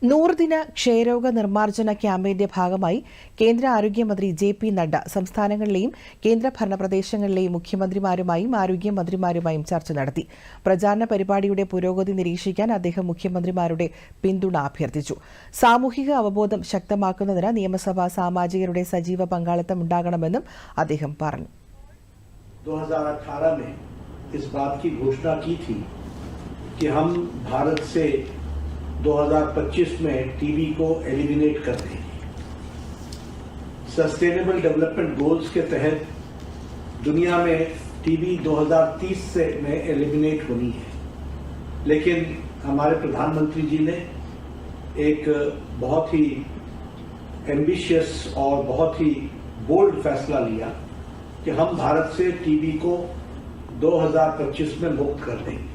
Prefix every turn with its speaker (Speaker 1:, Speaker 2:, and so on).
Speaker 1: 100 ദിന ക്ഷയരോഗ നിർമ്മാർജ്ജന ക്യാമ്പയിന്റെ ഭാഗമായി കേന്ദ്ര ആരോഗ്യമന്ത്രി ജെ.പി. നഡ്ഡ സംസ്ഥാനങ്ങളിലെയും കേന്ദ്രഭരണ പ്രദേശങ്ങളിലെയും മുഖ്യമന്ത്രിമാരുമായും ആരോഗ്യമന്ത്രിമാരുമായും ചർച്ച നടത്തി. പ്രചാരണ പരിപാടിയുടെ പുരോഗതി നിരീക്ഷിക്കാൻ അദ്ദേഹം മുഖ്യമന്ത്രിമാരുടെ പിന്തുണ അഭ്യർത്ഥിച്ചു. സാമൂഹിക അവബോധം ശക്തമാക്കുന്നതിന് നിയമസഭാ സാമാജികരുടെ സജീവ പങ്കാളിത്തം ഉണ്ടാകണമെന്നും അദ്ദേഹം പറഞ്ഞു.
Speaker 2: 2018 में इस बात की घोषणा की थी कि हम भारत से 2025 में टीबी को एलिमिनेट कर देंगे। सस्टेनेबल डेवलपमेंट गोल्स के तहत दुनिया में टीबी 2030 से में एलिमिनेट होनी है, लेकिन हमारे प्रधानमंत्री जी ने एक बहुत ही एम्बिशियस और बहुत ही बोल्ड फैसला लिया कि हम भारत से टीबी को 2025 में मुक्त कर देंगे।